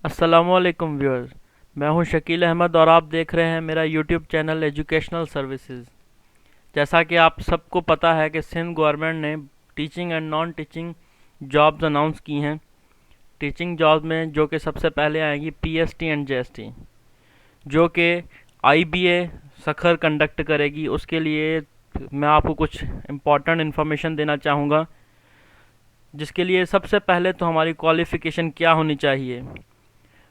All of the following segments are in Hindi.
अस्सलामुअलैकुम व्यूअर्स। मैं हूं शकील अहमद और आप देख रहे हैं मेरा यूट्यूब चैनल एजुकेशनल सर्विसेज। जैसा कि आप सबको पता है कि सिंध गवर्नमेंट ने teaching and non teaching jobs announce की हैं। टीचिंग जॉब में जो कि सबसे पहले आएंगी पीएसटी एंड जेएसटी, जो कि आईबीए सखर कंडक्ट करेगी। उसके लिए मैं आपको कुछ इम्पोर्टेंट इन्फॉर्मेशन देना चाहूँगा, जिसके लिए सबसे पहले तो हमारी क्वालिफ़िकेशन क्या होनी चाहिए।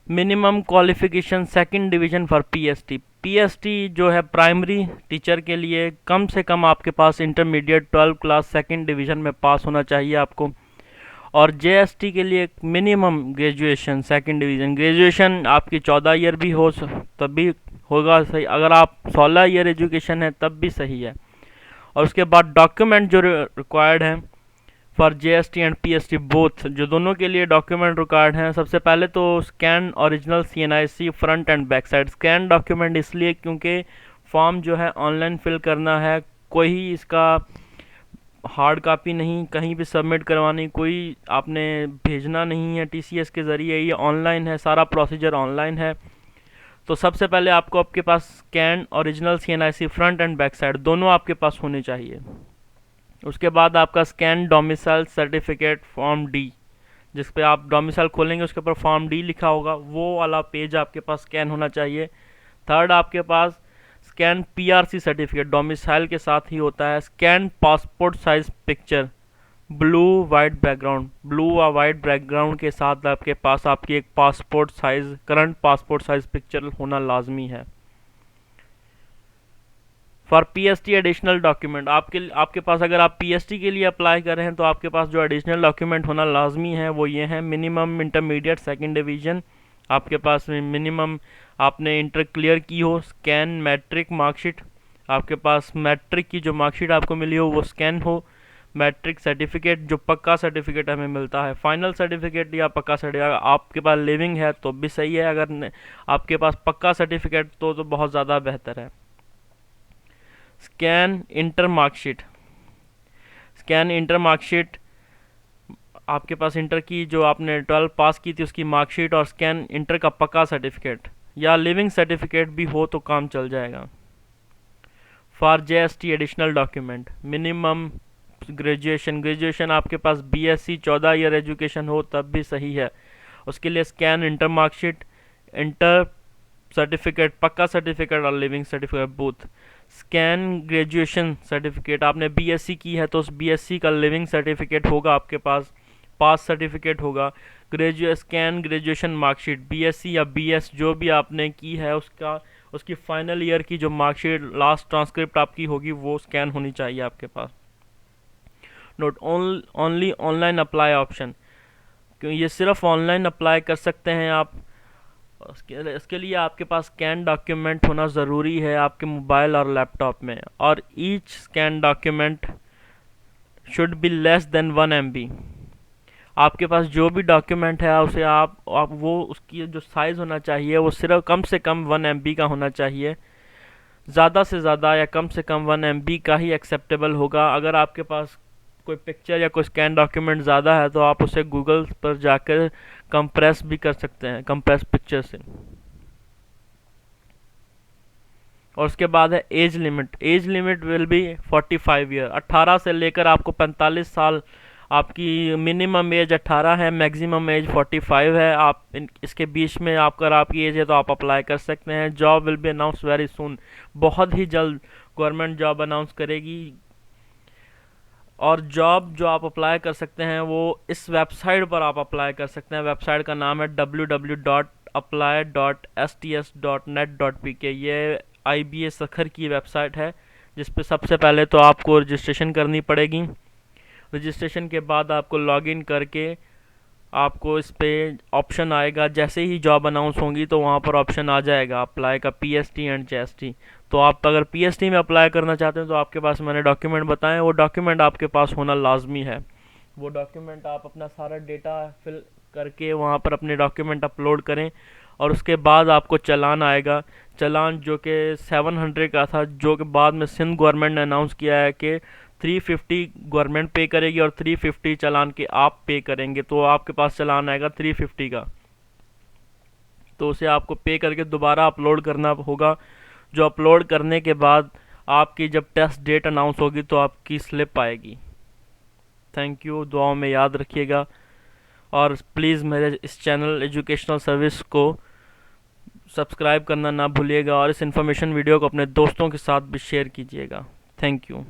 Minimum qualification second division for PST. PST जो है प्राइमरी टीचर के लिए कम से कम आपके पास इंटरमीडिएट 12 क्लास सेकंड डिवीज़न में पास होना चाहिए आपको। और जेएसटी के लिए minimum graduation second division. Graduation आपकी 14 ईयर भी हो तब भी होगा सही, अगर आप 16 ईयर एजुकेशन है तब भी सही है। और उसके बाद डॉक्यूमेंट जो रिक्वायर्ड हैं for GST and PST both, जो दोनों के लिए डॉक्यूमेंट रिक्वायर्ड हैं, सबसे पहले तो scan original CNIC front and back side. Scan document इसलिए क्योंकि फॉर्म जो है ऑनलाइन फिल करना है, कोई इसका हार्ड कॉपी नहीं कहीं भी सबमिट करवानी, कोई आपने भेजना नहीं है टीसीएस के ज़रिए, ये ऑनलाइन है, सारा प्रोसीजर ऑनलाइन है। तो सबसे पहले आपको आपके पास scan original CNIC front and back side दोनों आपके पास होने चाहिए। उसके बाद आपका scan domicile certificate form D, जिस पे आप डोमिसाइल खोलेंगे उसके ऊपर फॉर्म डी लिखा होगा, वो वाला पेज आपके पास स्कैन होना चाहिए। थर्ड आपके पास स्कैन पीआरसी सर्टिफिकेट डोमिसाइल के साथ ही होता है। Scan passport size picture blue white background, blue और वाइट बैकग्राउंड के साथ आपके पास आपकी एक passport size current passport size picture होना लाजमी है। फॉर पीएसटी एडिशनल डॉक्यूमेंट, आपके पास अगर आप पीएसटी के लिए अप्लाई कर रहे हैं तो आपके पास जो एडिशनल डॉक्यूमेंट होना लाजमी है वो ये है। मिनिमम इंटरमीडिएट सेकंड डिवीजन आपके पास, मिनिमम आपने इंटर क्लियर की हो। स्कैन मैट्रिक मार्कशीट, आपके पास मैट्रिक की जो मार्कशीट आपको मिली हो वो स्कैन हो। मैट्रिक सर्टिफिकेट जो पक्का सर्टिफिकेट हमें मिलता है, फाइनल सर्टिफिकेट या पक्का सर्टिफिकेट, आपके पास लिविंग है तो भी सही है, अगर आपके पास पक्का सर्टिफिकेट तो बहुत ज़्यादा बेहतर है। Scan inter marksheet, scan inter marksheet आपके पास इंटर की जो आपने 12 पास की थी उसकी मार्कशीट, और स्कैन इंटर का पक्का सर्टिफिकेट या लिविंग सर्टिफिकेट भी हो तो काम चल जाएगा। For JST additional document minimum graduation आपके पास बीएससी 14 ईयर एजुकेशन हो तब भी सही है। उसके लिए scan inter marksheet, inter certificate पक्का सर्टिफिकेट और leaving certificate both. Scan graduation certificate, आपने बीएससी की है तो उस बीएससी का लिविंग सर्टिफिकेट होगा आपके पास, पास सर्टिफिकेट होगा। स्कैन ग्रेजुएशन मार्कशीट बीएससी या बीएस जो भी आपने की है उसका, उसकी फाइनल ईयर की जो मार्कशीट लास्ट ट्रांसक्रिप्ट आपकी होगी वो स्कैन होनी चाहिए आपके पास। Note only online apply option, क्यों ये सिर्फ ऑनलाइन अप्लाई कर सकते हैं आप। इसके लिए आपके पास स्कैन डॉक्यूमेंट होना ज़रूरी है आपके मोबाइल और लैपटॉप में, और each scan document should be less than 1 MB। आपके पास जो भी डॉक्यूमेंट है उसे आप वो उसकी जो साइज़ होना चाहिए वो सिर्फ कम से कम 1 MB का होना चाहिए। ज़्यादा से ज़्यादा या कम से कम 1 MB का ही एक्सेप्टेबल होगा। अगर आपके पास कोई पिक्चर या कोई स्कैन डॉक्यूमेंट ज़्यादा है तो आप उसे गूगल पर जाकर कंप्रेस भी कर सकते हैं, कंप्रेस पिक्चर से। और उसके बाद है age limit. Age limit will be 45 year, 18 से लेकर आपको 45 साल आपकी मिनिमम एज 18 है, मैक्सिमम एज 45 है। आप इसके बीच में अगर आपकी एज है तो आप अप्लाई कर सकते हैं। Job will be announce very soon, बहुत ही जल्द गवर्नमेंट जॉब अनाउंस करेगी। और जॉब जो आप अप्लाई कर सकते हैं वो इस वेबसाइट पर आप अप्लाई कर सकते हैं। वेबसाइट का नाम है www.apply.sts.net.pk। ये आईबीए सखर की वेबसाइट है, जिस पे सबसे पहले तो आपको रजिस्ट्रेशन करनी पड़ेगी। रजिस्ट्रेशन के बाद आपको लॉगिन करके आपको इस पे ऑप्शन आएगा, जैसे ही जॉब अनाउंस होंगी तो वहाँ पर ऑप्शन आ जाएगा अप्लाई का, पीएसटी एंड जेएसटी। तो आप अगर पीएसटी में अप्लाई करना चाहते हैं तो आपके पास मैंने डॉक्यूमेंट बताएं, वो डॉक्यूमेंट आपके पास होना लाजमी है। वो डॉक्यूमेंट आप अपना सारा डेटा फिल करके वहाँ पर अपने डॉक्यूमेंट अपलोड करें, और उसके बाद आपको चालान आएगा। चालान जो कि 700 का था, जो कि बाद में सिंध गवर्नमेंट ने अनाउंस किया है कि 350 गवर्नमेंट पे करेगी और 350 चालान के आप पे करेंगे, तो आपके पास चालान आएगा 350 का। तो उसे आपको पे करके दोबारा अपलोड करना होगा, जो अपलोड करने के बाद आपकी जब टेस्ट डेट अनाउंस होगी तो आपकी स्लिप आएगी। थैंक यू, दुआओं में याद रखिएगा, और प्लीज़ मेरे इस चैनल एजुकेशनल सर्विस को सब्सक्राइब करना ना भूलिएगा, और इस इन्फॉर्मेशन वीडियो को अपने दोस्तों के साथ भी शेयर कीजिएगा। Thank you.